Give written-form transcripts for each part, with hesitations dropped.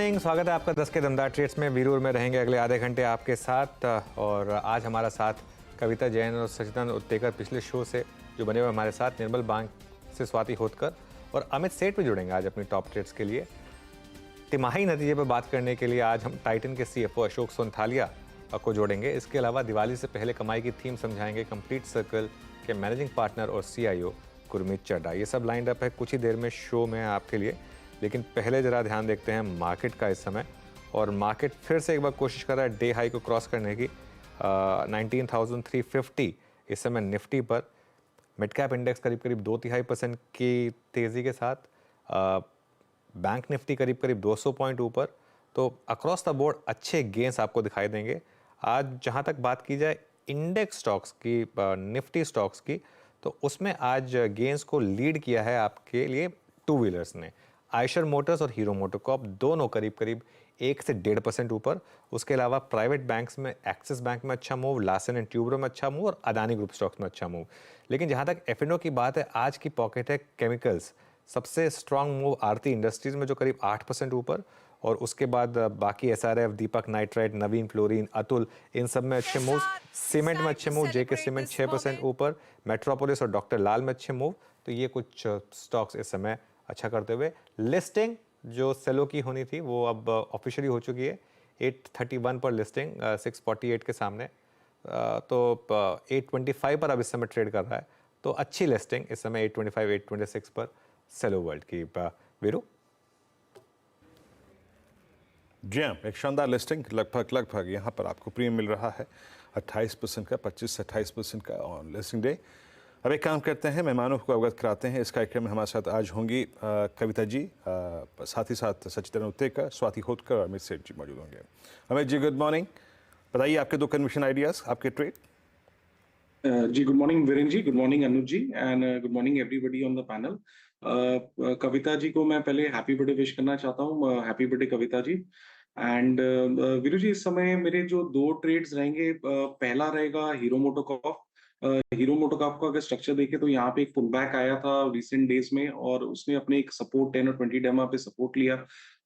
Morning, स्वागत है आपका 10 के दमदार ट्रेड्स में। वीरूर में रहेंगे अगले आधे घंटे आपके साथ। और आज हमारा साथ कविता जैन और सचिदानंद उत्तेकर पिछले शो से जो बने हुए हमारे साथ, निर्मल बैंक से स्वाति होतकर और अमित सेठ भी जुड़ेंगे आज अपनी टॉप ट्रेड्स के लिए। तिमाही नतीजे पर बात करने के लिए आज हम टाइटन के CFO अशोक सोनथालिया को जोड़ेंगे। इसके अलावा दिवाली से पहले कमाई की थीम समझाएंगे कंप्लीट सर्कल के मैनेजिंग पार्टनर और CIO गुरमीत चड्ढा। ये सब लाइंड अप है कुछ ही देर में शो में आपके लिए, लेकिन पहले ज़रा ध्यान देखते हैं मार्केट का इस समय। और मार्केट फिर से एक बार कोशिश कर रहा है डे हाई को क्रॉस करने की। 19,350 इस समय निफ्टी पर। मिड कैप इंडेक्स करीब करीब 2.5% की तेज़ी के साथ। बैंक निफ्टी करीब करीब 200 पॉइंट ऊपर। तो अक्रॉस द बोर्ड अच्छे गेंस आपको दिखाई देंगे आज। जहाँ तक बात की जाए इंडेक्स स्टॉक्स की, निफ्टी स्टॉक्स की, तो उसमें आज गेंस को लीड किया है आपके लिए टू व्हीलर्स ने। आयशर मोटर्स और हीरो मोटोकॉर्प दोनों करीब करीब 1 से 1.5% ऊपर। उसके अलावा प्राइवेट बैंक्स में एक्सिस बैंक में अच्छा मूव, लार्सन एंड ट्यूब्रो में अच्छा मूव और अदानी ग्रुप स्टॉक्स में अच्छा मूव। लेकिन जहां तक F&O की बात है, आज की पॉकेट है केमिकल्स। सबसे स्ट्रांग मूव आरती इंडस्ट्रीज में जो करीब 8% ऊपर, और उसके बाद बाकी SRF, दीपक नाइट्राइट, नवीन फ्लोरीन, अतुल, इन सब में अच्छे मूव। सीमेंट में अच्छे मूव, JK सीमेंट 6% ऊपर, मेट्रोपोलिस और डॉक्टर लाल में अच्छे मूव। तो ये कुछ स्टॉक्स इस समय अच्छा करते हुए। लिस्टिंग जो सेलो की होनी थी वो अब ऑफिशियली हो चुकी है। 831 पर लिस्टिंग, 648 के सामने। तो 825 पर अब इस समय ट्रेड कर रहा है। तो अच्छी लिस्टिंग इस समय 825, 826 पर सेलो वर्ल्ड की। वीरू जी हाँ, एक शानदार लिस्टिंग। लगभग यहाँ पर आपको प्रीमियम मिल रहा है 28% का, 25 से 28% का ऑन लिस्टिंग डे। अब एक काम करते हैं, मेहमानों को अवगत कराते हैं। इस कार्यक्रम में हमारे साथ आज होंगी कविता जी, साथ ही साथ सचिदानंद उत्तेकर, स्वाति होतकर और अमित सेठ जी मौजूद होंगे। अमित जी गुड मॉर्निंग, बताइए आपके दो कन्विशन आइडियाज़, आपके ट्रेड। जी good morning Viren ji, good morning Anuj ji, and good morning everybody on the panel. Kavita ji को मैं पहले हैप्पी बर्थडे विश करना चाहता हूँ। Happy birthday Kavita ji. And Viru ji, इस समय मेरे जो दो ट्रेड्स रहेंगे, पहला रहेगा हीरो मोटोकॉर्प। हीरो मोटोकॉर्प का अगर स्ट्रक्चर देखें तो यहाँ पे एक पुल बैक आया था रिसेंट डेज में, और उसने अपने एक सपोर्ट 10 और 20 डेमा पे सपोर्ट लिया।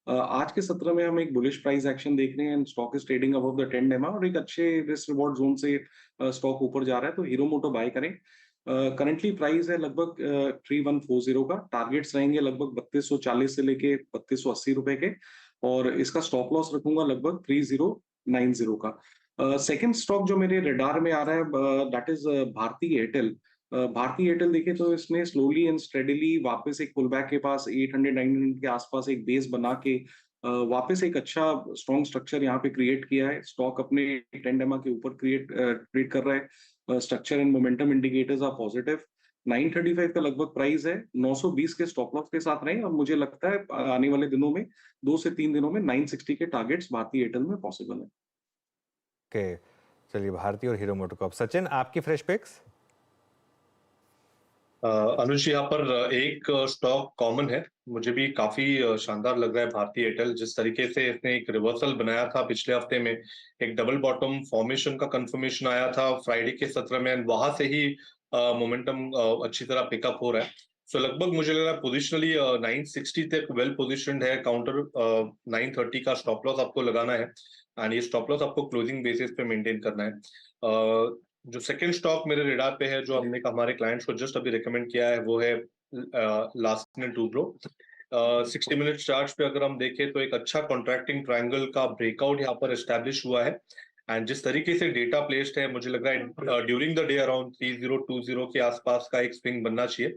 आज के सत्र में हम एक बुलिश प्राइस एक्शन देख रहे हैं। Stock is trading above the 10 डेमा और एक अच्छे रिस्क रिवॉर्ड जोन से स्टॉक ऊपर जा रहा है, तो हीरो मोटो बाय करें। करंटली प्राइस है लगभग 3140 का। टारगेट्स रहेंगे लगभग 3240 से लेके 3280 रुपए के, और इसका स्टॉप लॉस रखूंगा लगभग 3090 का। सेकंड स्टॉक जो मेरे रडार में आ रहा है that is Bharti Airtel. Bharti Airtel देखे तो इसने स्लोली एंड स्टेडीली वापस एक पुल बैक के पास 800-900 के आसपास एक बेस बना के वापस एक अच्छा स्ट्रॉन्ग स्ट्रक्चर यहाँ पे क्रिएट किया है। स्टॉक अपने 10 डेमा के ऊपर ट्रेड कर रहा है। Structure and momentum indicators are positive. 935 का लगभग प्राइस है। 920 के स्टॉप लॉस के साथ रहे, और मुझे लगता है आने वाले दिनों में 2 से 3 दिनों में 960 के टारगेट्स भारती एयरटेल में पॉसिबल है। के चलिए, भारती और हीरो मोटोकॉर्प। सचिन, आपकी फ्रेश पिक्स? अनुज, यहाँ पर एक स्टॉक कॉमन है, मुझे भी काफी शानदार लग रहा है भारती एयरटेल। जिस तरीके से इसने एक रिवर्सल बनाया था पिछले हफ्ते में, एक डबल बॉटम फॉर्मेशन का कंफर्मेशन आया था फ्राइडे के सत्र में, वहां से ही मोमेंटम अच्छी तरह पिकअप हो रहा है। सो लगभग मुझे लग रहा है पोजिशनली 960 तक वेल पोजिशनड है। काउंटर 930 का स्टॉप लॉस आपको लगाना है, एंड ये स्टॉप लॉस आपको क्लोजिंग बेसिस पे मेंटेन करना है। जो सेकंड स्टॉक मेरे रेडार पे है, जो हमने हमारे क्लाइंट्स को जस्ट अभी रिकमेंड किया है, वो है Larsen and Toubro. 60 minute chart पे अगर हम देखें तो एक अच्छा कॉन्ट्रैक्टिंग ट्रायंगल का ब्रेकआउट यहाँ पर एस्टैब्लिश हुआ है। एंड जिस तरीके से डेटा प्लेस्ड है, मुझे लग रहा है ड्यूरिंग द डे अराउंड 3020 के आसपास का एक स्विंग बनना चाहिए।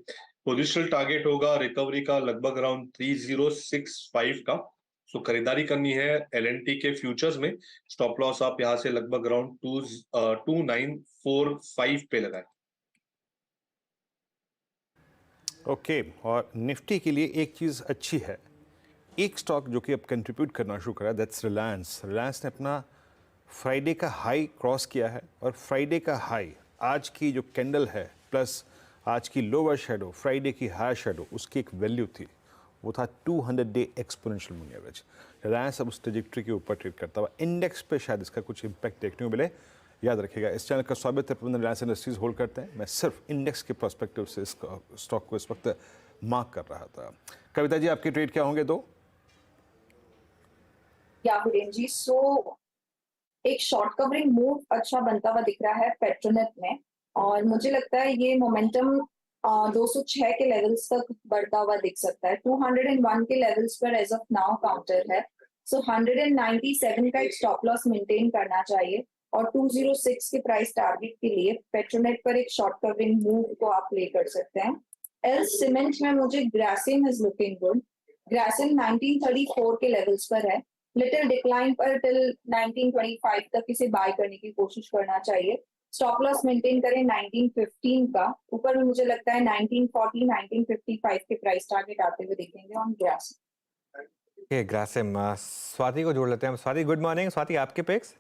पोजिशनल टारगेट होगा रिकवरी का लगभग अराउंड 3065 का। सो खरीदारी करनी है LNT के फ्यूचर्स में। स्टॉप लॉस आप यहां से लगभग अराउंड 2945 पे लगाए। ओके, और निफ्टी के लिए एक चीज़ अच्छी है, एक स्टॉक जो कि अब कंट्रीब्यूट करना शुरू करा, दैट्स रिलायंस। रिलायंस ने अपना फ्राइडे का हाई क्रॉस किया है, और फ्राइडे का हाई आज की जो कैंडल है प्लस आज की लोअर शेडो, फ्राइडे की हायर शेडो, उसकी एक वैल्यू थी, वो था 200 day exponential moving average. Reliance अब उस ट्रेजेक्टरी के ऊपर ट्रेड करता हुआ, इंडेक्स पे शायद इसका कुछ इंपैक्ट देखने को मिले। याद रखिएगा, इस चैनल का स्वागत है, रिलायंस इंडस्ट्रीज होल्ड करते हैं। मैं सिर्फ इंडेक्स के पर्सपेक्टिव से इस स्टॉक को इस वक्त मार्क कर रहा था। कविता जी, आपके ट्रेड क्या होंगे दो? या वीरेन जी, सो एक शॉर्ट कवरिंग मूव अच्छा बनता हुआ दिख रहा है पेट्रोनेट में, और मुझे लगता है ये मोमेंटम 206 के लेवल्स तक बढ़ता हुआ दिख सकता है। 201 के लेवल्स पर एज ऑफ नाउ काउंटर है, सो 197 का एक स्टॉप लॉस मेंटेन करना चाहिए, और 206 के प्राइस टारगेट के लिए पेट्रोनेट पर एक शॉर्ट कवरिंग मूव को आप प्ले कर सकते हैं। एल सीमेंट में मुझे Grasim is looking good. Grasim 1934 के लेवल्स पर है, लिटिल डिक्लाइन पर टिल 1925 तक इसे बाय करने की कोशिश करना चाहिए। स्टॉप लॉस मेंटेन करें 1915 का, ऊपर में मुझे लगता है 1940 1955 के प्राइस टारगेट आते हुए दिखेंगे ऑन ग्रास। ये ग्रासिम, स्वाति को जोड़ लेते हैं। Swati, good morning. स्वाति, आपके पिक्स?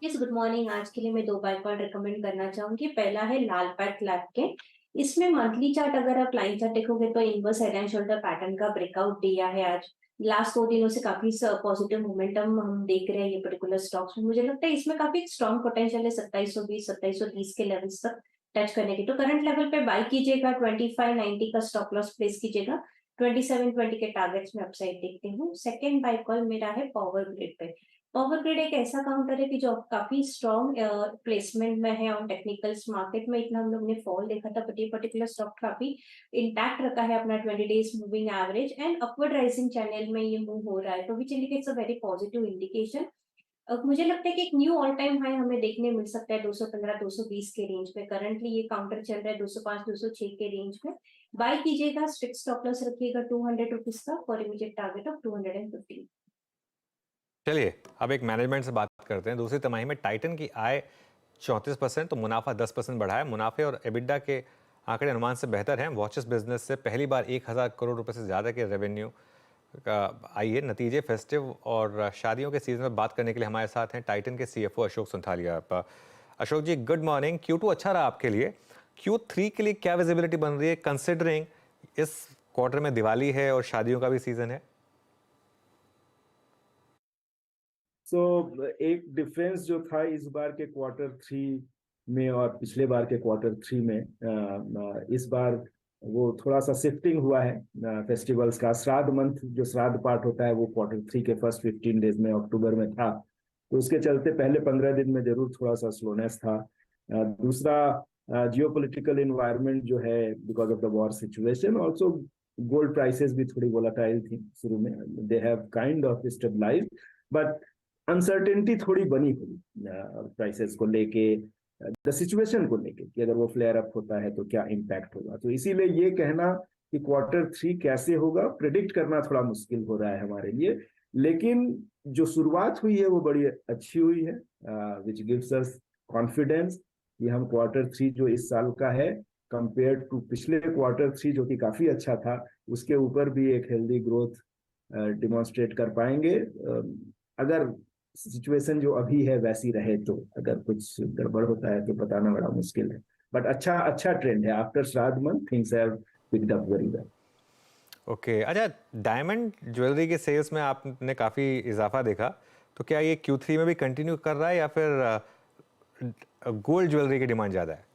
Yes, good morning. आज के लिए मैं 2 बाय कॉल रिकमेंड करना चाहूंगी। पहला है लाल पैथ लैब के। इसमें मंथली चार्ट अगर आप लाइन चार्ट देखोगे तो inverse head and shoulder pattern का ब्रेकआउट दिया है आज। लास्ट 2 दिनों से काफी पॉजिटिव मोमेंटम हम देख रहे हैं ये पर्टिकुलर स्टॉक्स में। मुझे लगता है इसमें काफी स्ट्रॉन्ग पोटेंशियल है 2720 2730 के लेवल्स तक टच करने की। तो करंट लेवल पे बाय कीजिएगा, 2590 का स्टॉप लॉस प्लेस कीजिएगा, 2720 के टारगेट्स में अपसाइड देखते हूँ। सेकेंड बाय कॉल मेरा है पावर ग्रिड पे। पावर ग्रिड एक ऐसा काउंटर है कि जो काफी स्ट्रॉन्ग प्लेसमेंट में है ऑन टेक्निकल्स। मार्केट में इतना हम लोग ने फॉल देखा था, बट ये पर्टिकुलर स्टॉक काफी इंटैक्ट रखा है अपना 20 days moving average, and upward rising channel में ये मूव हो रहा है, तो which indicates a very positive indication. मुझे लगता है कि एक न्यू ऑल टाइम हाई हमें देखने मिल सकता है 215 220 के रेंज में। करंटली ये काउंटर चल रहा है 205 206 के रेंज में। बाय कीजिएगा, स्ट्रिक्ट स्टॉप लॉस रखिएगा 200 रुपीज का फॉर इमीडिएट टारगेट ऑफ 215। चलिए अब एक मैनेजमेंट से बात करते हैं। दूसरी तिमाही में टाइटन की आय 34%, तो मुनाफा 10% बढ़ा है। मुनाफे और एबिडा के आंकड़े अनुमान से बेहतर हैं। वॉचेस बिजनेस से पहली बार 1000 करोड़ रुपए से ज़्यादा के रेवेन्यू आई है। नतीजे फेस्टिव और शादियों के सीजन में बात करने के लिए हमारे साथ हैं टाइटन के CFO अशोक संथालिया। अशोक जी, गुड मॉर्निंग। Q2 अच्छा रहा आपके लिए, Q3 के लिए क्या विजिबिलिटी बन रही है, कंसिडरिंग इस क्वार्टर में दिवाली है और शादियों का भी सीजन है? एक डिफरेंस जो था इस बार के क्वार्टर 3 में और पिछले बार के क्वार्टर 3 में, इस बार वो थोड़ा सा शिफ्टिंग हुआ है फेस्टिवल्स का। श्राद्ध मंथ, जो श्राद्ध पार्ट होता है, वो क्वार्टर 3 के फर्स्ट 15 डेज में अक्टूबर में था, तो उसके चलते पहले 15 दिन में जरूर थोड़ा सा स्लोनेस था। दूसरा, जियोपॉलिटिकल एनवायरनमेंट जो है, because of the war situation, also gold prices भी थोड़ी वोलाटाइल थी शुरू में। They have kind of stabilized, but uncertainty थोड़ी बनी हुई प्राइसेस को लेके, द सिचुएशन को लेके कि अगर वो फ्लेयर अप होता है तो क्या इम्पैक्ट होगा। तो इसीलिए ये कहना कि क्वार्टर 3 कैसे होगा प्रिडिक्ट करना थोड़ा मुश्किल हो रहा है हमारे लिए। लेकिन जो शुरुआत हुई है वो बड़ी अच्छी हुई है, विच गिव्स अस कॉन्फिडेंस कि हम क्वार्टर 3 जो इस साल का है, कंपेयर टू पिछले क्वार्टर 3 जो कि काफी अच्छा था, उसके ऊपर भी एक हेल्दी ग्रोथ डिमॉन्स्ट्रेट कर पाएंगे। अगर सिचुएशन जो अभी है वैसी रहे तो, अगर कुछ गड़बड़ होता है तो बताना बड़ा मुश्किल है, बट अच्छा ट्रेंड है। आफ्टर श्राद्ध month things have picked up very well. Okay, अच्छा, डायमंड ज्वेलरी के सेल्स में आपने काफ़ी इजाफा देखा, तो क्या ये Q3 में भी कंटिन्यू कर रहा है या फिर गोल्ड ज्वेलरी की डिमांड ज़्यादा है?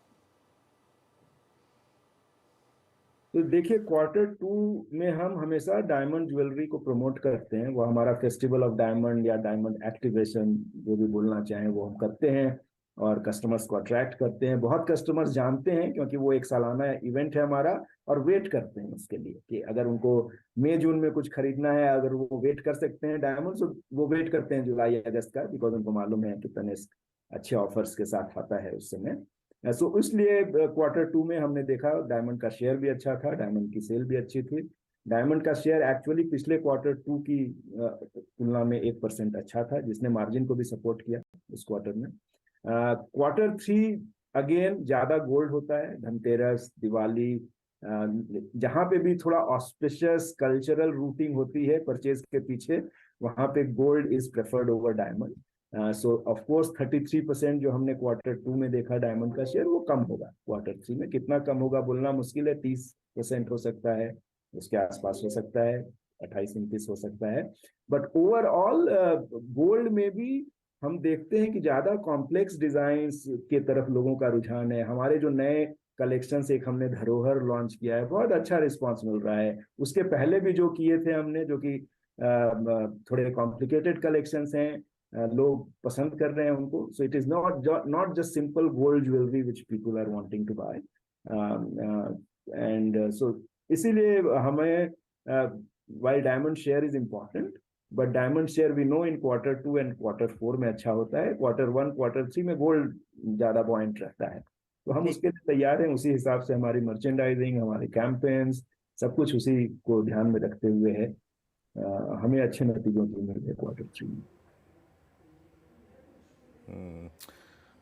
तो देखिए, क्वार्टर 2 में हम हमेशा डायमंड ज्वेलरी को प्रमोट करते हैं। वो हमारा फेस्टिवल ऑफ डायमंड या डायमंड एक्टिवेशन, जो भी बोलना चाहें, वो हम करते हैं और कस्टमर्स को अट्रैक्ट करते हैं। बहुत कस्टमर्स जानते हैं क्योंकि वो एक सालाना इवेंट है हमारा, और वेट करते हैं उसके लिए कि अगर उनको मई जून में कुछ खरीदना है, अगर वो वेट कर सकते हैं डायमंड, तो वो वेट करते हैं जुलाई अगस्त का, बिकॉज उनको मालूम है कि तनिष्क अच्छे ऑफर्स के साथ आता है उस समय। सो इसलिए क्वार्टर 2 में हमने देखा डायमंड का शेयर भी अच्छा था, डायमंड की सेल भी अच्छी थी। डायमंड का शेयर एक्चुअली पिछले क्वार्टर 2 की तुलना में 1% अच्छा था, जिसने मार्जिन को भी सपोर्ट किया इस क्वार्टर में। क्वार्टर 3 अगेन ज्यादा गोल्ड होता है, धनतेरस, दिवाली, जहां पे भी थोड़ा ऑस्पिशियस कल्चरल रूटिंग होती है परचेज के पीछे, वहां पे gold is preferred over diamond. So of course 33% जो हमने क्वार्टर 2 में देखा डायमंड का शेयर, वो कम होगा क्वार्टर 3 में। कितना कम होगा बोलना मुश्किल है, 30% हो सकता है, उसके आसपास हो सकता है, 28-29 हो सकता है। बट ओवरऑल गोल्ड में भी हम देखते हैं कि ज्यादा कॉम्प्लेक्स डिजाइन्स के तरफ लोगों का रुझान है। हमारे जो नए कलेक्शन से एक हमने धरोहर लॉन्च किया है, बहुत अच्छा रिस्पॉन्स मिल रहा है। उसके पहले भी जो किए थे हमने, जो कि थोड़े कॉम्प्लिकेटेड कलेक्शंस हैं, लोग पसंद कर रहे हैं उनको. So it is not just simple gold jewellery which people are wanting to buy. And so इसीलिए हमें, while diamond share is important, but diamond share we know in Q2 and Q4 में अच्छा होता है. Q1 Q3 में gold ज्यादा point रहता है. तो हम उसके लिए तैयार हैं. उसी हिसाब से हमारी मर्चेंडाइजिंग, हमारे कैंपेन्स, सब कुछ उसी को ध्यान में रखते हुए है. हमें अच्छे नतीजों की उम्मीद है Q3 में.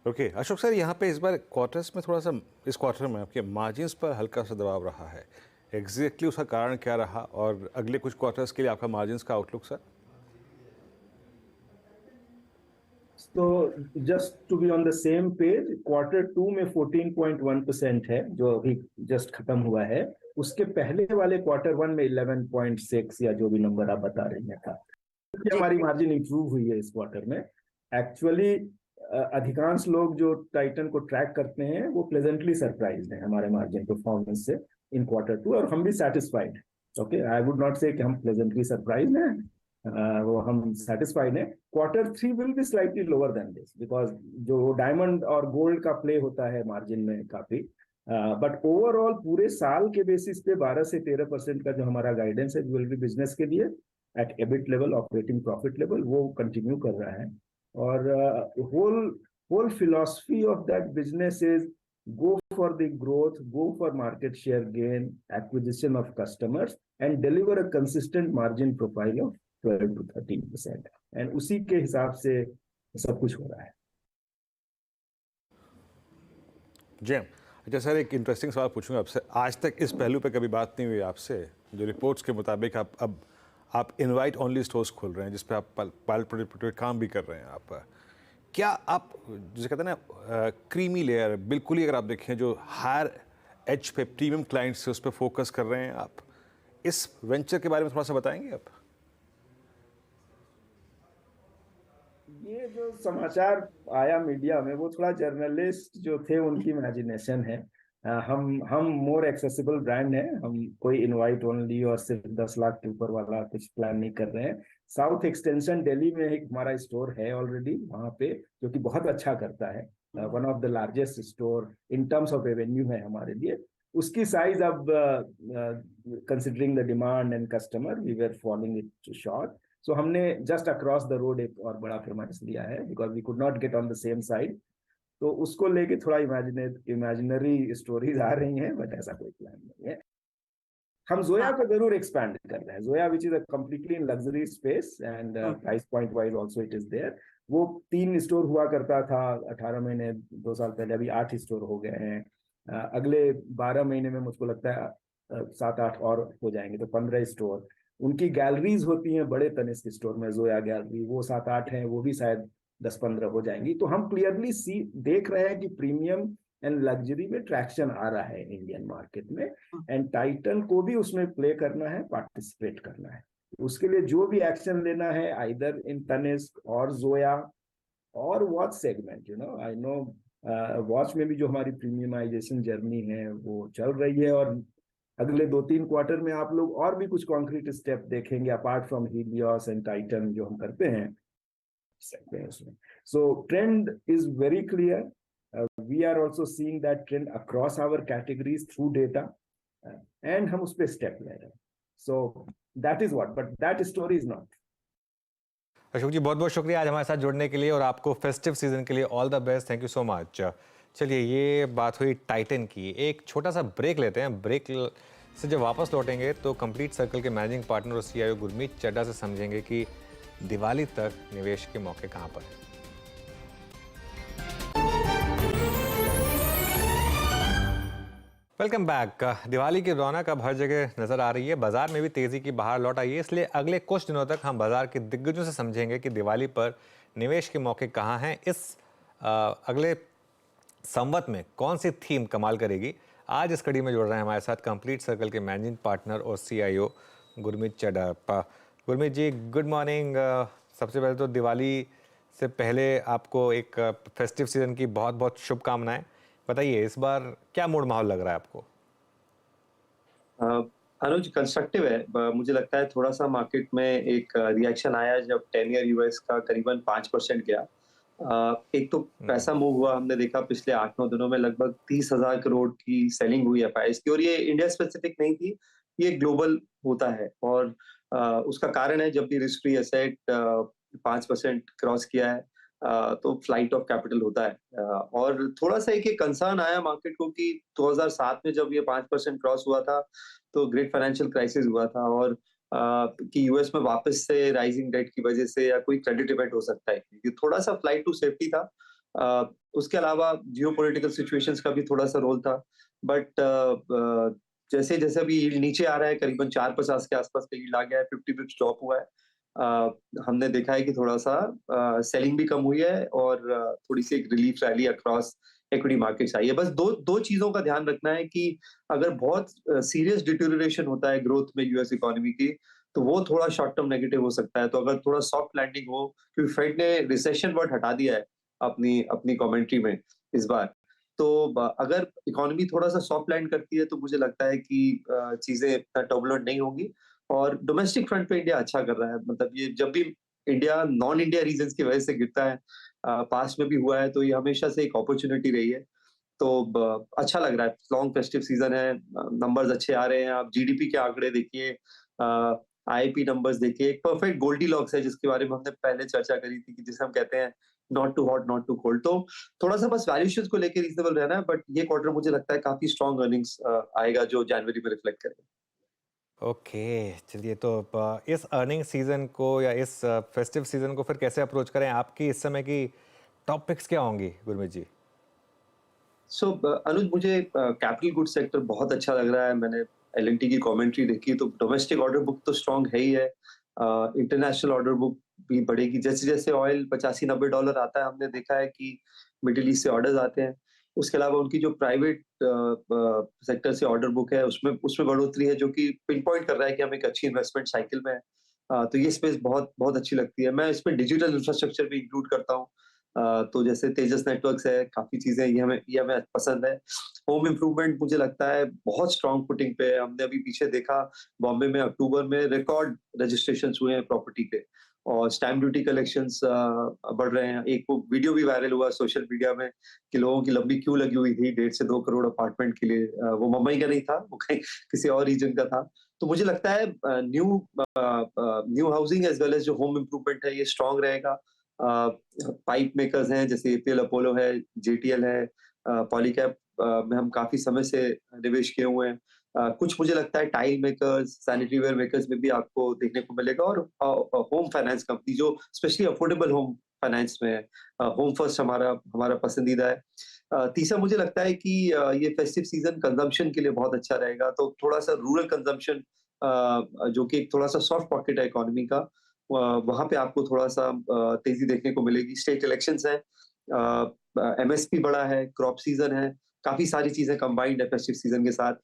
ओके अशोक सर, यहाँ पे इस बार क्वार्टर्स में थोड़ा सा, इस क्वार्टर में आपके मार्जिन्स पर हल्का सा दबाव रहा है. एग्जैक्टली उसका कारण क्या रहा, और अगले कुछ क्वार्टर्स के लिए आपका मार्जिन्स का आउटलुक सर? तो just to be on the same page, Q2 में 14.1% है जो अभी जस्ट खत्म हुआ है. उसके पहले वाले Q1 में 11.6 या जो भी नंबर आप बता रही हैं था. हमारी मार्जिन इंप्रूव हुई है इस क्वार्टर में. एक्चुअली अधिकांश लोग जो टाइटन को ट्रैक करते हैं वो प्लेजेंटली सरप्राइज्ड हैं हमारे मार्जिन परफॉर्मेंस से इन Q2, और हम भी satisfied. Okay, I would not से कि हम प्लेजेंटली सरप्राइज्ड हैं, वो हम सेटिस्फाइड हैं. Q3 will be slightly lower than this, because जो डायमंड और गोल्ड का प्ले होता है मार्जिन में काफी, बट ओवरऑल पूरे साल के बेसिस पे 12 से 13% का जो हमारा गाइडेंस है ज्वेलरी बिजनेस के लिए at EBIT level, operating profit level, वो कंटिन्यू कर रहा है. और whole philosophy of that business is go for the growth, go for market share gain, acquisition of customers, and deliver a consistent margin profile of 12 to 13%. And उसी के हिसाब से सब कुछ हो रहा है. जय. अच्छा सर, एक इंटरेस्टिंग सवाल पूछूंगा आपसे. आज तक इस पहलू पे कभी बात नहीं हुई आपसे. जो रिपोर्ट्स के मुताबिक आप इनवाइट ओनली स्टोर्स खोल रहे हैं, जिस पे आप पायलट प्रोजेक्ट काम भी कर रहे हैं. आप क्या आप जिसे कहते हैं ना क्रीमी लेयर, बिल्कुल ही अगर आप देखें जो हायर एज पे प्रीमियम क्लाइंट्स से उस पर फोकस कर रहे हैं, आप इस वेंचर के बारे में थोड़ा सा बताएंगे आप? ये जो समाचार आया मीडिया में वो थोड़ा जर्नलिस्ट जो थे उनकी इमेजिनेशन है. हम मोर एक्सेसिबल ब्रांड है. हम कोई इनवाइट ओनली और सिर्फ 10 लाख के ऊपर वाला कुछ प्लान नहीं कर रहे हैं. साउथ एक्सटेंशन दिल्ली में एक हमारा स्टोर है ऑलरेडी वहां पे, जो कि बहुत अच्छा करता है. One of the largest store in terms of revenue है हमारे लिए. उसकी साइज अब considering the demand and customer we were following it short. So हमने जस्ट अक्रॉस द रोड एक और बड़ा प्रेमाइस लिया है, because we could not get on the same side. तो उसको लेके थोड़ा इमेजिनरी स्टोरीज आ रही हैं, बट ऐसा कोई प्लान नहीं है. हम जोया को जरूर एक्सपैंड कर रहे हैं. Zoya which is a completely in luxury space and price point wise also it is there. वो 3 स्टोर हुआ करता था 18 महीने 2 साल पहले, अभी 8 स्टोर हो गए हैं. अगले 12 महीने में मुझको लगता है 7-8 और हो जाएंगे, तो 15 स्टोर. उनकी गैलरीज होती हैं बड़े तनिष्क स्टोर में, जोया गैलरी, वो 7-8 हैं, वो भी शायद 10-15 हो जाएंगी. तो हम क्लियरली देख रहे हैं कि प्रीमियम एंड लग्जरी में ट्रैक्शन आ रहा है इंडियन मार्केट में, एंड टाइटन को भी उसमें प्ले करना है, पार्टिसिपेट करना है. उसके लिए जो भी एक्शन लेना है, आइदर इन तनिष्क और जोया और watch segment, you know, I know watch में भी जो हमारी प्रीमियमाइजेशन जर्नी है वो चल रही है, और अगले 2-3 क्वार्टर में आप लोग और भी कुछ कॉन्क्रीट स्टेप देखेंगे apart from Helios and Titan जो हम करते हैं उसमें. सो trend is very clear. We are also seeing that trend across our categories through data, and हम उस पे स्टेप ले रहे हैं. So that is what, but that story is not. Ashok जी, बहुत बहुत शुक्रिया आज हमारे साथ जुड़ने के लिए, और आपको फेस्टिव सीजन के लिए all the best. Thank you so much. चलिए, ये बात हुई टाइटन की. एक छोटा सा ब्रेक लेते हैं. ब्रेक से जब वापस लौटेंगे तो कंप्लीट सर्कल के मैनेजिंग पार्टनर और CIO गुरमीत चड्ढा से समझेंगे कि दिवाली तक निवेश के मौके कहाँ पर हैं. Welcome back. दिवाली की रौनक अब हर जगह नजर आ रही है. बाजार में भी तेजी की बहार लौट आई है. इसलिए अगले कुछ दिनों तक हम बाजार के दिग्गजों से समझेंगे कि दिवाली पर निवेश के मौके कहां हैं. इस अगले संवत में कौन सी थीम कमाल करेगी. आज इस कड़ी में जुड़ रहे हैं हमारे साथ कंप्लीट सर्कल के मैनेजिंग पार्टनर और CIO गुरमीत चड्ढा. गुरमीत जी, गुड मॉर्निंग. सबसे पहले तो दिवाली से पहले आपको एक फेस्टिव सीजन की बहुत बहुत शुभकामनाएं. बताइए, इस बार क्या मूड माहौल लग रहा है आपको? अनुज कंस्ट्रक्टिव है। मुझे लगता है थोड़ा सा मार्केट में एक रिएक्शन आया जब 10 ईयर यूएस का करीबन 5% गया। एक तो पैसा मूव हुआ, हमने देखा पिछले 8-9 दिनों में लगभग 30,000 करोड़ की सेलिंग हुई एफआईआईज की, और ये इंडिया स्पेसिफिक नहीं थी, ये ग्लोबल होता है। और उसका कारण है जब भी रिस्क फ्री एसेट 5% क्रॉस किया है तो फ्लाइट ऑफ कैपिटल होता है। और थोड़ा सा एक कंसर्न आया मार्केट को कि 2007 में जब ये 5% क्रॉस हुआ था तो ग्रेट फाइनेंशियल क्राइसिस हुआ था, और कि यूएस में वापस से राइजिंग डेट की वजह से या कोई क्रेडिट इवेंट हो सकता है, ये थोड़ा सा फ्लाइट टू सेफ्टी था। उसके अलावा जियोपॉलिटिकल सिचुएशंस का भी थोड़ा सा रोल था। बट जैसे जैसे भी यील्ड नीचे आ रहा है, करीबन 4.50 के आसपास का यील्ड आ गया है, 50 बिप्स ड्रॉप हुआ है। हमने देखा है कि थोड़ा सा सेलिंग भी कम हुई है और थोड़ी सी एक relief rally across equity markets आई है। बस दो दो चीजों का ध्यान रखना है कि अगर बहुत सीरियस डिटोरिएशन होता है ग्रोथ में यूएस इकोनॉमी की, तो वो थोड़ा शॉर्ट टर्म नेगेटिव हो सकता है। तो अगर थोड़ा सॉफ्ट लैंडिंग हो, क्योंकि फेड ने रिसेशन वर्ड हटा दिया है अपनी अपनी कमेंट्री में इस बार, तो अगर इकोनॉमी थोड़ा सा सॉफ्ट लैंड करती है तो मुझे लगता है कि चीजें इतना टर्बुलेंट नहीं होंगी। और डोमेस्टिक फ्रंट पे इंडिया अच्छा कर रहा है। मतलब ये जब भी इंडिया नॉन इंडिया रीजन की वजह से गिरता है, पास्ट में भी हुआ है, तो ये हमेशा से एक अपॉर्चुनिटी रही है। तो अच्छा लग रहा है, लॉन्ग फेस्टिव सीजन है, नंबर्स अच्छे आ रहे हैं। आप जीडीपी के आंकड़े देखिए, आईपी नंबर्स देखिए, एक परफेक्ट गोल्डी लॉक्स है जिसके बारे में हमने पहले चर्चा करी थी, कि जिसे हम कहते हैं not too hot not too cold. तो थोड़ा सा बस वैल्यूएशंस को लेके रीजनेबल रहना है, बट ये क्वार्टर मुझे लगता है काफी स्ट्रॉन्ग अर्निंग्स आएगा जो जनवरी में रिफ्लेक्ट करेगा। ओके, चलिए तो इस अर्निंग सीजन को या इस फेस्टिव सीजन को फिर कैसे अप्रोच करें? आपकी इस समय की टॉप पिक्स क्या होंगी गुरमीत जी? सो अनुज, मुझे कैपिटल गुड सेक्टर बहुत अच्छा लग रहा है। मैंने एल&टी की कमेंट्री देखी तो डोमेस्टिक ऑर्डर बुक तो स्ट्रांग है ही है, इंटरनेशनल ऑर्डर बुक भी बढ़ेगी। जैसे जैसे ऑयल $85-90 आता है, हमने देखा है कि मिडिल ईस्ट से ऑर्डर्स आते हैं। उसके अलावा उनकी जो प्राइवेट सेक्टर से ऑर्डर बुक है उसमें उसमें बढ़ोतरी है, जो कि पिन पॉइंट कर रहा है कि हम एक अच्छी इन्वेस्टमेंट साइकिल में है। तो ये स्पेस बहुत बहुत अच्छी लगती है। मैं इसमें डिजिटल इंफ्रास्ट्रक्चर भी इंक्लूड करता हूँ। तो जैसे तेजस नेटवर्क्स है, काफी चीजें ये हमें पसंद है। होम इम्प्रूवमेंट मुझे लगता है बहुत स्ट्रॉन्ग फुटिंग पे है। हमने अभी पीछे देखा, बॉम्बे में अक्टूबर में रिकॉर्ड रजिस्ट्रेशन हुए हैं प्रॉपर्टी के, और स्टैम्प ड्यूटी कलेक्शंस बढ़ रहे हैं। एक वो वीडियो भी वायरल हुआ सोशल मीडिया में कि लोगों की लंबी क्यू लगी हुई थी 1.5 से 2 करोड़ अपार्टमेंट के लिए। वो मुंबई का नहीं था, वो कहीं किसी और रीजन का था। तो मुझे लगता है new housing as well as जो होम इम्प्रूवमेंट है, ये स्ट्रॉन्ग रहेगा। पाइप मेकर्स हैं जैसे एपीएल अपोलो है, जेटीएल है, पॉलीकैप में हम काफी समय से निवेश किए हुए हैं। कुछ मुझे लगता है tile makers, sanitary ware makers में भी आपको देखने को मिलेगा, और होम फाइनेंस कंपनी जो स्पेशली अफोर्डेबल होम फाइनेंस में है, होम फर्स्ट हमारा हमारा पसंदीदा है। तीसरा मुझे लगता है कि ये फेस्टिव सीजन कंजम्पशन के लिए बहुत अच्छा रहेगा। तो थोड़ा सा रूरल कंजम्पशन, जो कि एक थोड़ा सा सॉफ्ट पॉकेट है इकोनॉमी का, वहां पे आपको थोड़ा सा तेजी देखने को मिलेगी। स्टेट इलेक्शंस है, एमएसपी बड़ा है, क्रॉप सीजन है, काफी सारी चीजें कंबाइंड है फेस्टिव सीजन के साथ।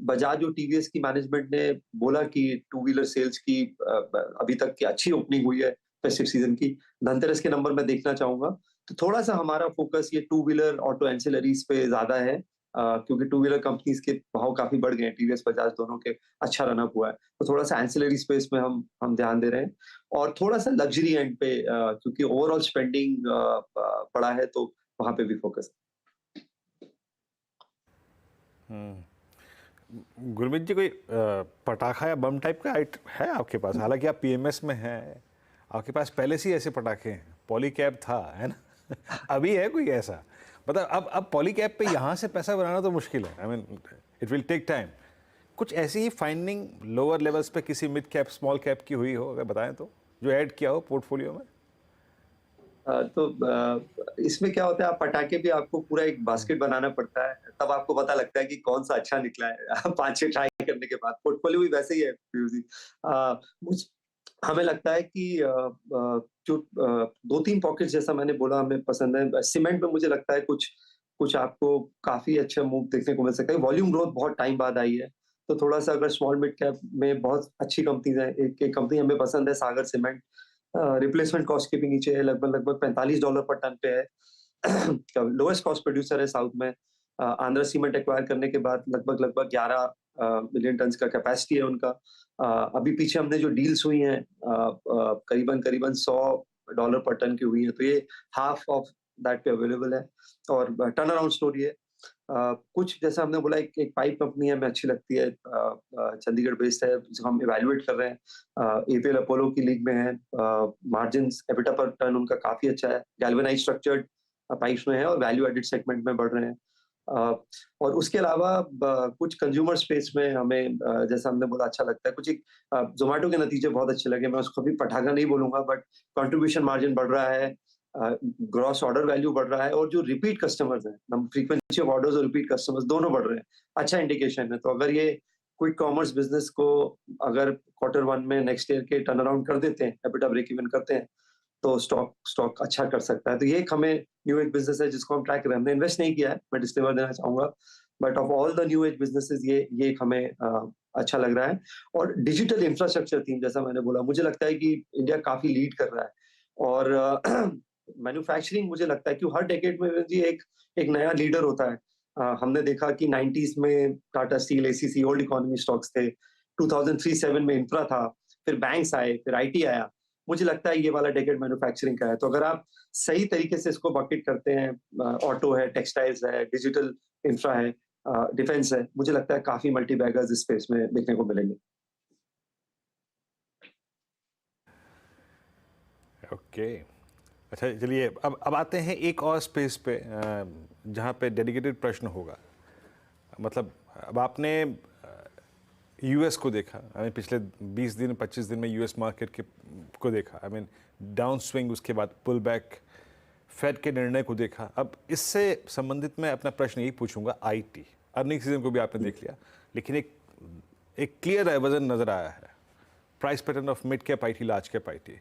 बजाज और टीवीएस की मैनेजमेंट ने बोला कि टू व्हीलर सेल्स की अभी तक की अच्छी ओपनिंग हुई है फेस्टिव सीजन की। धनतेरस के नंबर मैं देखना चाहूंगा। तो थोड़ा सा हमारा फोकस ये टू व्हीलर ऑटो एंसिलरीज पे ज्यादा है, क्योंकि टू व्हीलर कंपनीज के भाव काफी बढ़ गए हैं, टीवीएस बजाज दोनों के अच्छा रनअप हुआ है। तो थोड़ा सा एंसिलरी स्पेस में हम ध्यान दे रहे हैं, और थोड़ा सा लग्जरी एंड पे, क्योंकि ओवरऑल स्पेंडिंग बड़ा है, तो वहां पे भी फोकस है। गुरमीत जी, कोई पटाखा या बम टाइप का है आपके पास? हालांकि आप पीएमएस में हैं, आपके पास पहले से ही ऐसे पटाखे हैं। पॉलीकैब था, है ना? अभी है कोई ऐसा? मतलब अब पॉलीकैब पे यहाँ से पैसा बनाना तो मुश्किल है। I mean it will take time. कुछ ऐसी ही फाइंडिंग लोअर लेवल्स पे किसी मिड कैप स्मॉल कैप की हुई हो, अगर बताएं तो, जो ऐड किया हो पोर्टफोलियो में? तो इसमें क्या होता है, आप पटाखे भी आपको पूरा एक बास्केट बनाना पड़ता है, तब आपको पता लगता है कि कौन सा अच्छा निकला है 5-6 ट्राई करने के बाद। पोर्टफोलियो भी वैसे ही है पीयूष जी। हमें लगता है कि जो 2-3 पॉकेट्स, जैसा मैंने बोला, हमें पसंद है। सीमेंट में मुझे लगता है कुछ कुछ आपको काफी अच्छा मूव देखने को मिल सकता है। वॉल्यूम ग्रोथ बहुत टाइम बाद आई है, तो थोड़ा सा अगर स्मॉल मिड कैप में बहुत अच्छी कंपनीज है, एक कंपनी हमें पसंद है, सागर सीमेंट। रिप्लेसमेंट कॉस्ट के भी नीचे है, लगभग $45 पर टन पे है। लोएस्ट कॉस्ट प्रोड्यूसर है साउथ में। आंध्र सीमेंट एक्वायर करने के बाद लगभग 11 मिलियन टन का कैपेसिटी है उनका। अभी पीछे हमने जो डील्स हुई हैं करीबन करीबन $100 पर टन की हुई है, तो ये हाफ ऑफ दैट पे अवेलेबल है और टर्न अराउंड स्टोरी है। कुछ जैसा हमने बोला एक पाइप कंपनी है, हमें अच्छी लगती है, चंडीगढ़ बेस्ड है, जिसको हम इवैल्यूएट कर रहे हैं। एपीएल अपोलो की लीग में है, मार्जिन्स एबिटा पर टन उनका काफी अच्छा है, गैल्वेनाइज्ड स्ट्रक्चर्ड पाइप्स में है और वैल्यू एडेड सेगमेंट में बढ़ रहे हैं। और उसके अलावा कुछ कंज्यूमर स्पेस में हमें जैसा हमने बोला अच्छा लगता है। कुछ एक जोमेटो के नतीजे बहुत अच्छे लगे, मैं उसको भी पटाखा नहीं बोलूंगा, बट कंट्रीब्यूशन मार्जिन बढ़ रहा है, ग्रॉस ऑर्डर वैल्यू बढ़ रहा है और जो रिपीट कस्टमर्स हैं, फ्रीक्वेंसी ऑफ ऑर्डर्स और रिपीट कस्टमर्स दोनों बढ़ रहे हैं, अच्छा इंडिकेशन है। तो अगर ये क्विक कॉमर्स बिजनेस को अगर Q1 में नेक्स्ट ईयर के टर्न अराउंड कर देते हैं, एबिटा ब्रेक इवन करते हैं, तो स्टॉक अच्छा कर सकता है। तो ये एक हमें न्यू एज बिजनेस है जिसको हम ट्रैक कर रहे हैं। हमने इन्वेस्ट नहीं किया है, मैं डिस्क्लेमर देना चाहूंगा, but of all the new age businesses ये एक हमें अच्छा लग रहा है। और डिजिटल इंफ्रास्ट्रक्चर थीम, जैसा मैंने बोला, मुझे लगता है कि इंडिया काफी लीड कर रहा है और मैन्युफैक्चरिंग मुझे लगता है कि हर डेकेड में जी एक नया लीडर होता है। हमने देखा कि 90s में Tata steel, ACC old economy stocks थे, 2003-7 में इंफ्रा था, फिर बैंक्स आए, फिर आईटी आया। मुझे लगता है ये वाला डेकेड मैन्युफैक्चरिंग का है। तो अगर आप सही तरीके से इसको बकेट करते हैं, ऑटो है, टेक्सटाइल्स है, डिजिटल इंफ्रा है, डिफेंस है, मुझे लगता है काफी मल्टी बैगर्स इस स्पेस में देखने को मिलेंगे। ओके, अच्छा चलिए अब आते हैं एक और स्पेस पे जहाँ पे डेडिकेटेड प्रश्न होगा। मतलब अब आपने यूएस को देखा, पिछले 20 दिन 25 दिन में यूएस मार्केट को देखा, डाउन स्विंग, उसके बाद पुल बैक, फेड के निर्णय को देखा। अब इससे संबंधित मैं अपना प्रश्न यही पूछूंगा, आईटी अर्निंग सीजन को भी आपने देख लिया, लेकिन एक क्लियर डाइवर्जन नजर आया है, price pattern of mid cap IT, large cap IT.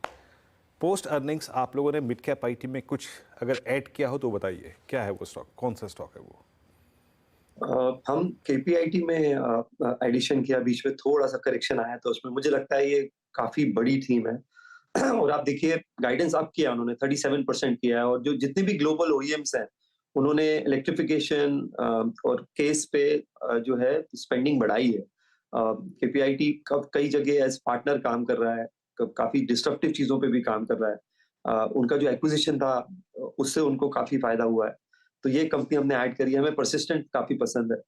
Post earnings आप लोगों ने मिड कैप आईटी में कुछ अगर ऐड किया हो तो बताइए, क्या है वो स्टॉक, कौन सा स्टॉक है वो? हम केपीआईटी में एडिशन किया, बीच में थोड़ा सा करेक्शन आया, तो उसमें मुझे लगता है ये काफी बड़ी थीम है। और आप देखिए गाइडेंस अप किया उन्होंने, 37% किया है, और जो जितने भी ग्लोबल ओईएम्स हैं उन्होंने इलेक्ट्रिफिकेशन और केस पे जो है स्पेंडिंग बढ़ाई है। केपीआईटी कई जगह एज पार्टनर काम कर रहा है, काफी डिस्ट्रप्टिव चीजों पे भी काम कर रहा है। उनका जो एक्विजिशन था उससे उनको काफी फायदा हुआ है, तो ये कंपनी हमने ऐड करी है। हमें परसिस्टेंट काफी पसंद है।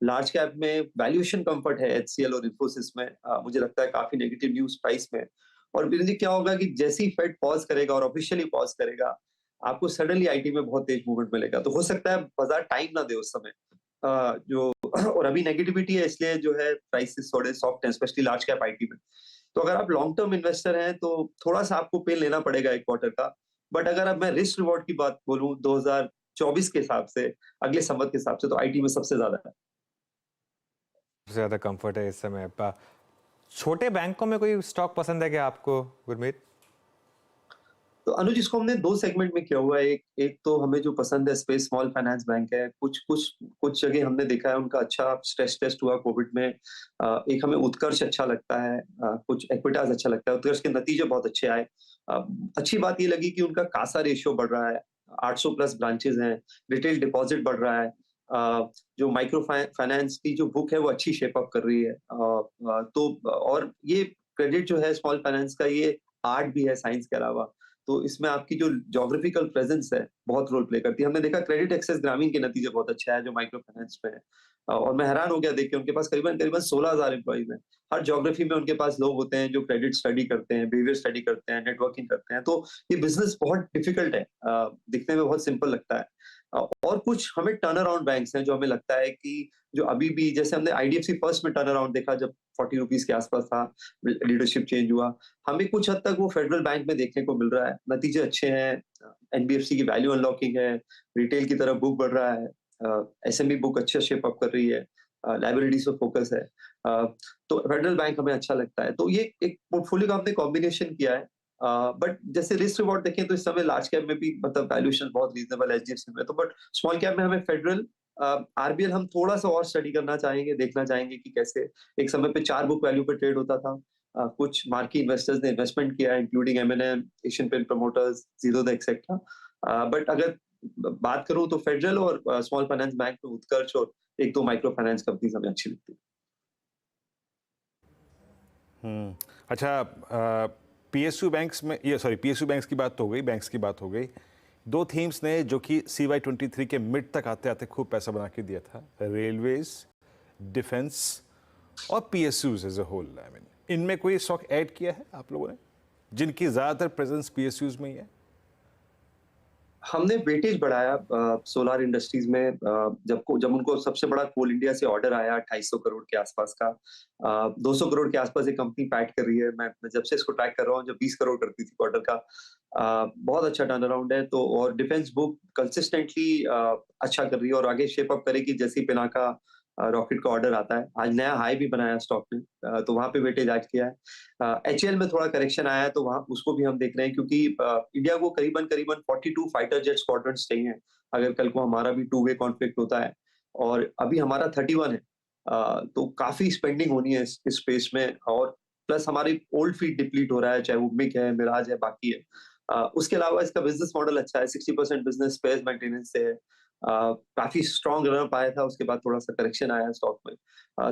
लार्ज कैप में वैल्यूएशन कंफर्ट है एचसीएल और इन्फोसिस में। मुझे लगता है काफी नेगेटिव न्यूज प्राइस में। और बिरंजी क्या होगा कि जैसे ही फेड पॉज करेगा और ऑफिशियली पॉज करेगा, आपको सडनली आईटी में बहुत तेज मूवमेंट मिलेगा। तो हो सकता है बाजार टाइम ना दे उस समय जो और अभी नेगेटिविटी है, इसलिए जो है प्राइसेस थोड़े सॉफ्ट हैं, स्पेशली लार्ज कैप आईटी में। तो अगर आप लॉन्ग टर्म इन्वेस्टर हैं तो थोड़ा सा आपको पेन लेना पड़ेगा एक क्वार्टर का। बट अगर अब मैं रिस्क रिवॉर्ड की बात बोलूं 2024 के हिसाब से, अगले संवत के हिसाब से, तो आईटी में सबसे ज्यादा है, सबसे ज्यादा कंफर्ट है इस समय। छोटे बैंकों में कोई स्टॉक पसंद है क्या आपको गुरमीत? तो अनुज इसको हमने दो सेगमेंट में किया हुआ है। एक तो हमें जो पसंद है स्पेस स्मॉल फाइनेंस बैंक है। कुछ जगह हमने देखा है उनका अच्छा स्ट्रेस टेस्ट हुआ कोविड में। एक हमें उत्कर्ष अच्छा लगता है, कुछ एक्विटास अच्छा लगता है। उत्कर्ष के नतीजे बहुत अच्छे आए। अच्छी बात ये लगी कि उनका कासा रेशियो बढ़ रहा है, 800 प्लस ब्रांचेस हैं, रिटेल डिपॉजिट बढ़ रहा है, जो माइक्रो फाइनेंस की जो बुक है वो अच्छी शेप अप कर रही है। तो और ये क्रेडिट जो है स्मॉल फाइनेंस का, ये आर्ट भी है साइंस के अलावा, तो इसमें आपकी जो ज्योग्राफिकल प्रेजेंस है बहुत रोल प्ले करती है। हमने देखा क्रेडिट एक्सेस ग्रामीण के नतीजे बहुत अच्छे हैं जो माइक्रो फाइनेंस में है। और मैं हैरान हो गया देख के, उनके पास करीबन 16,000 एम्प्लॉइज हैं। हर ज्योग्राफी में उनके पास लोग होते हैं जो क्रेडिट स्टडी करते हैं, बिहेवियर स्टडी करते हैं, नेटवर्किंग करते हैं। तो ये बिजनेस बहुत डिफिकल्ट है, दिखने में बहुत सिंपल लगता है। और कुछ हमें टर्न अराउंड बैंक्स हैं जो हमें लगता है कि जो अभी भी, जैसे हमने आईडीएफसी फर्स्ट में टर्न अराउंड देखा जब 40 रुपीज के आसपास था, लीडरशिप चेंज हुआ, हमें कुछ हद तक वो फेडरल बैंक में देखने को मिल रहा है। नतीजे अच्छे हैं, एनबीएफसी की वैल्यू अनलॉकिंग है, रिटेल की तरफ बुक बढ़ रहा है, एसएमबी बुक अच्छा शेप अप कर रही है, लायबिलिटीज पर फोकस है। तो फेडरल बैंक हमें अच्छा लगता है। तो ये एक पोर्टफोलियो का हमने कॉम्बिनेशन किया है। बट जैसे रिस्क रिवॉर्ड देखें तो इस समय लार्ज कैप में भी मतलब वैल्यूएशन बहुत रीजनेबल है एचडीएफसी में, तो बट स्मॉल कैप में हमें फेडरल, आरबीएल हम थोड़ा सा और स्टडी करना चाहेंगे, देखना चाहेंगे कि कैसे एक समय पे 4 बुक वैल्यू पे ट्रेड होता था। कुछ मार्की इन्वेस्टर्स ने इन्वेस्टमेंट किया, इंक्लूडिंग एमएनएम, Asian paint promoters, Zerodha etcetera. But अगर बात करूं तो फेडरल और स्मॉल फाइनेंस बैंक में उत्कर्ष और एक दो माइक्रो फाइनेंस कंपनीज हमें अच्छी लगती है। अच्छा, पीएसयू बैंक्स में, ये सॉरी, पीएसयू बैंक्स की बात तो हो गई, बैंक्स की बात हो गई। दो थीम्स ने जो कि CY23 के मिड तक आते आते खूब पैसा बना के दिया था, रेलवेज, डिफेंस और PSUs as a whole. I mean, इनमें कोई स्टॉक ऐड किया है आप लोगों ने जिनकी ज्यादातर प्रेजेंस पीएसयूज में ही है? हमने वेटेज बढ़ाया सोलार इंडस्ट्रीज में। जब उनको सबसे बड़ा कोल इंडिया से ऑर्डर आया 250 करोड़ के आसपास का, 200 करोड़ के आसपास एक कंपनी पैट कर रही है। मैं जब से इसको ट्रैक कर रहा हूँ, जब 20 करोड़ करती थी क्वार्टर का, बहुत अच्छा टर्न अराउंड है। तो और डिफेंस बुक कंसिस्टेंटली अच्छा कर रही है और आगे शेप अप करेगी जैसे पिनाका रॉकेट का ऑर्डर आता है। आज नया हाई भी बनाया स्टॉक ने, तो वहां पे वेटेज ऐड किया है। HAL में थोड़ा करेक्शन आया है, तो वहां उसको भी हम देख रहे हैं, क्योंकि इंडिया को करीबन 42 फाइटर जेट स्क्वाड्रन्स चाहिए अगर कल को हमारा भी 2 वे कॉन्फ्लिक्ट होता है, और अभी हमारा 31 है। तो काफी स्पेंडिंग होनी है इस स्पेस में, और प्लस हमारी ओल्ड फ्लीट डिप्लीट हो रहा है, चाहे वो मिग है, मिराज है, बाकी है। उसके अलावा इसका बिजनेस मॉडल अच्छा है, 60% बिजनेस स्पेस मेंटेनेंस से है। काफी स्ट्रॉन्ग रन आया था, उसके बाद थोड़ा सा करेक्शन आया स्टॉक में।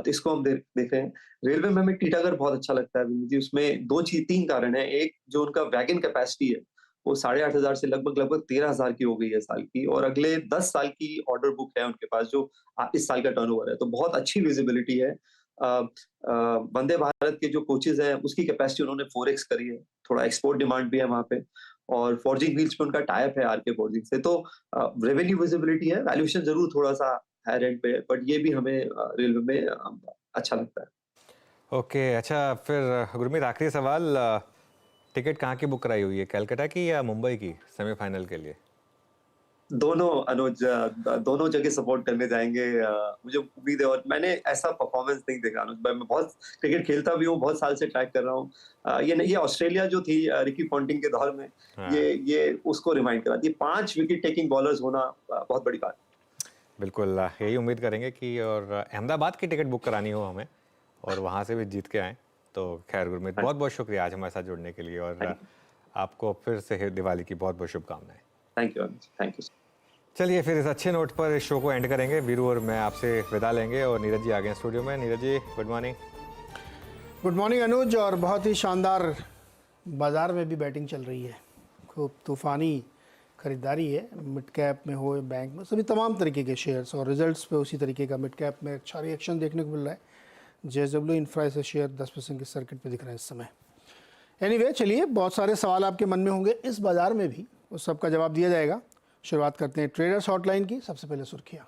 तो इसको हम देख रहे हैं। रेलवे में हमें टीटागढ़ बहुत अच्छा लगता है विनीत जी। उसमें 3 कारण है। एक, जो उनका वैगन कैपेसिटी है वो 8,500 से लगभग 13,000 की हो गई है साल की, और अगले 10 साल की ऑर्डर बुक है उनके पास, जो इस साल का टर्नओवर है। तो बहुत अच्छी विजिबिलिटी है। वंदे भारत के जो कोचेज हैं उसकी कैपेसिटी उन्होंने 4x करी है। थोड़ा एक्सपोर्ट डिमांड भी है वहां पे, और फॉर्जिंग व्हील्स पे उनका टाइप है आरके फॉर्जिंग से। तो रेवेन्यू विजिबिलिटी है, वैल्यूएशन जरूर थोड़ा सा हाई रेंट पे है, बट ये भी हमें रेलवे में अच्छा लगता है। ओके, अच्छा फिर गुरमीत, आखिरी सवाल, टिकट कहाँ की बुक कराई हुई है, कलकत्ता की या मुंबई की सेमीफाइनल के लिए? दोनों अनुज, दोनों जगह सपोर्ट करने जाएंगे। मुझे उम्मीद है, और मैंने ऐसा परफॉर्मेंस नहीं देखा अनुज भाई। मैं बहुत क्रिकेट खेलता भी हूँ, बहुत साल से ट्रैक कर रहा हूँ। ये ऑस्ट्रेलिया जो थी रिकी पॉन्टिंग के दौर में, हाँ। ये उसको रिमाइंड कराती है। 5 विकेट टेकिंग बॉलर्स होना बहुत बड़ी बात। बिल्कुल, यही उम्मीद करेंगे कि और अहमदाबाद की टिकट बुक करानी हो हमें, और वहाँ से भी जीत के आएँ। तो खैर गुरमीत, बहुत बहुत शुक्रिया आज हमारे साथ जुड़ने के लिए, और आपको फिर से दिवाली की बहुत बहुत शुभकामनाएं। Thank you, thank you. चलिए फिर इस अच्छे नोट पर इस शो को एंड करेंगे। वीरू और मैं आपसे विदा लेंगे, और नीरज जी आ गए स्टूडियो में। Neeraj ji, good morning. Good morning अनुज। और बहुत ही शानदार बाज़ार में भी बैटिंग चल रही है, खूब तूफ़ानी खरीदारी है। मिड कैप में हो, बैंक में, सभी तमाम तरीके के शेयर्स, और रिजल्ट्स पे उसी तरीके का मिड कैप में अच्छा रिएक्शन देखने को मिल रहा है। JSW इंफ्रा से शेयर 10% के सर्किट पे दिख रहे हैं इस समय। एनीवे, चलिए, बहुत सारे सवाल आपके मन में होंगे इस बाज़ार में भी, उस सब का जवाब दिया जाएगा। शुरुआत करते हैं ट्रेडर्स हॉटलाइन की। सबसे पहले सुर्खियाँ।